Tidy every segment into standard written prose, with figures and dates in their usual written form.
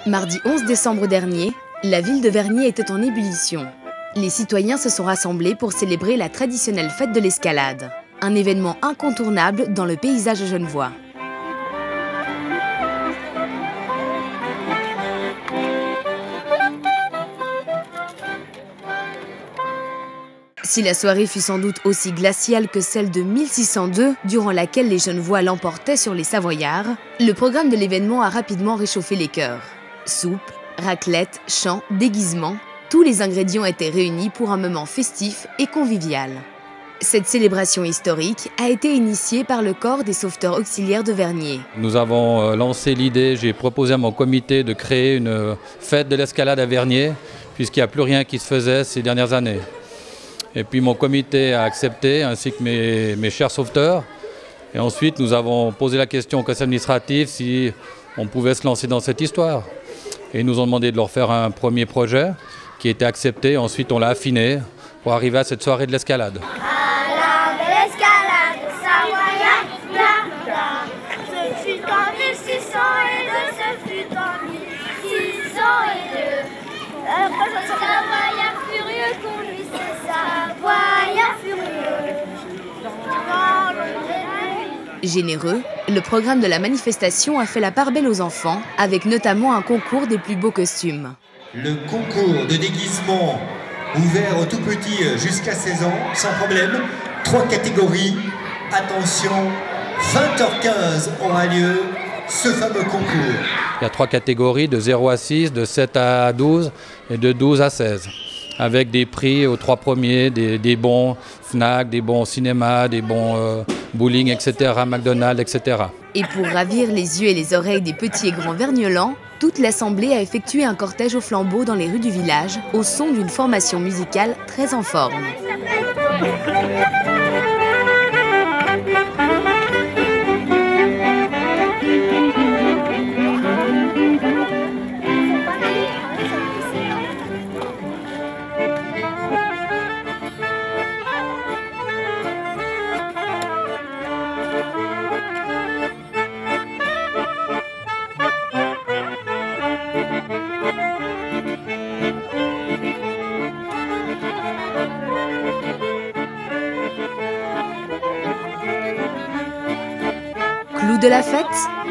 Mardi 11 décembre dernier, la ville de Vernier était en ébullition. Les citoyens se sont rassemblés pour célébrer la traditionnelle fête de l'escalade, un événement incontournable dans le paysage genevois. Si la soirée fut sans doute aussi glaciale que celle de 1602, durant laquelle les Genevois l'emportaient sur les Savoyards, le programme de l'événement a rapidement réchauffé les cœurs. Soupe, raclette, chants, déguisements, tous les ingrédients étaient réunis pour un moment festif et convivial. Cette célébration historique a été initiée par le corps des sauveteurs auxiliaires de Vernier. Nous avons lancé l'idée, j'ai proposé à mon comité de créer une fête de l'escalade à Vernier, puisqu'il n'y a plus rien qui se faisait ces dernières années. Et puis mon comité a accepté, ainsi que mes chers sauveteurs. Et ensuite, nous avons posé la question au conseil administratif si on pouvait se lancer dans cette histoire. Et ils nous ont demandé de leur faire un premier projet qui a été accepté. Ensuite, on l'a affiné pour arriver à cette soirée de l'escalade. À la belle escalade, Savoyard, ce fut en 1602, ce fut en 1602. Savoyard furieux conduisait Savoyard furieux. Généreux, le programme de la manifestation a fait la part belle aux enfants, avec notamment un concours des plus beaux costumes. Le concours de déguisement ouvert aux tout petits jusqu'à 16 ans, sans problème. 3 catégories. Attention, 20h15 aura lieu ce fameux concours. Il y a 3 catégories, de 0 à 6, de 7 à 12 et de 12 à 16. Avec des prix aux 3 premiers, des bons Fnac, des bons cinéma, des bons bowling, etc., McDonald's, etc. Et pour ravir les yeux et les oreilles des petits et grands vergnolans, toute l'assemblée a effectué un cortège au flambeau dans les rues du village, au son d'une formation musicale très en forme. Clou de la fête,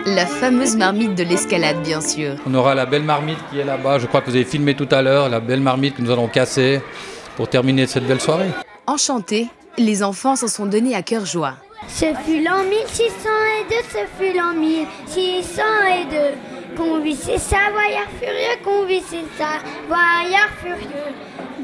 la fameuse marmite de l'escalade, bien sûr. On aura la belle marmite qui est là-bas, je crois que vous avez filmé tout à l'heure, la belle marmite que nous allons casser pour terminer cette belle soirée. Enchantés, les enfants s'en sont donnés à cœur joie. Ce fut l'an 1602, ce fut l'an 1602. Qu'on vit ces Savoyards furieux, qu'on vit ces Savoyards furieux.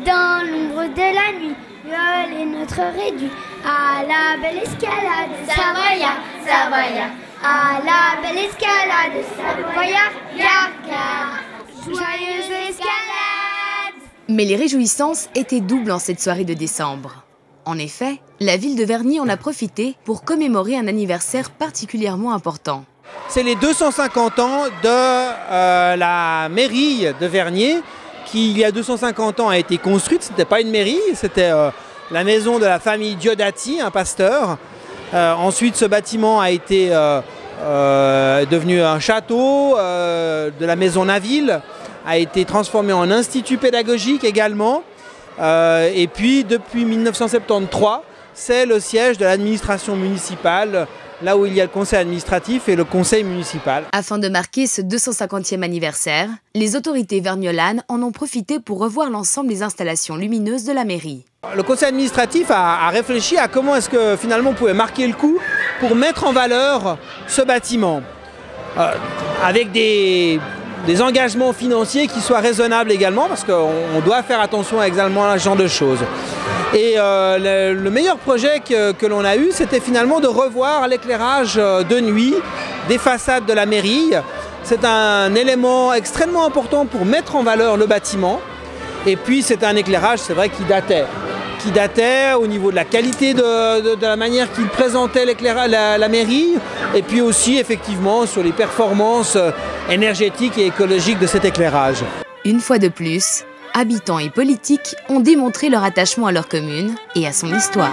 Dans l'ombre de la nuit, viol est notre réduit. À la belle escalade, Savoyard, Savoyard. À la belle escalade, Savoyard, Yaka. Joyeuse escalade. Mais les réjouissances étaient doubles en cette soirée de décembre. En effet, la ville de Vernier en a profité pour commémorer un anniversaire particulièrement important. C'est les 250 ans de la mairie de Vernier qui, il y a 250 ans, a été construite. Ce n'était pas une mairie, c'était la maison de la famille Diodati, un pasteur. Ensuite, ce bâtiment a été devenu un château de la maison Naville, a été transformé en institut pédagogique également. Et puis, depuis 1973, c'est le siège de l'administration municipale, là où il y a le conseil administratif et le conseil municipal. Afin de marquer ce 250e anniversaire, les autorités vergnolanes en ont profité pour revoir l'ensemble des installations lumineuses de la mairie. Le conseil administratif a réfléchi à comment est-ce que finalement on pouvait marquer le coup pour mettre en valeur ce bâtiment, avec des engagements financiers qui soient raisonnables également, parce qu'on doit faire attention également à ce genre de choses. Et le meilleur projet que l'on a eu, c'était finalement de revoir l'éclairage de nuit des façades de la mairie. C'est un élément extrêmement important pour mettre en valeur le bâtiment. Et puis c'est un éclairage, c'est vrai, qui datait au niveau de la qualité de la manière qu'il présentait la mairie, et puis aussi effectivement sur les performances énergétiques et écologiques de cet éclairage. Une fois de plus, habitants et politiques ont démontré leur attachement à leur commune et à son histoire.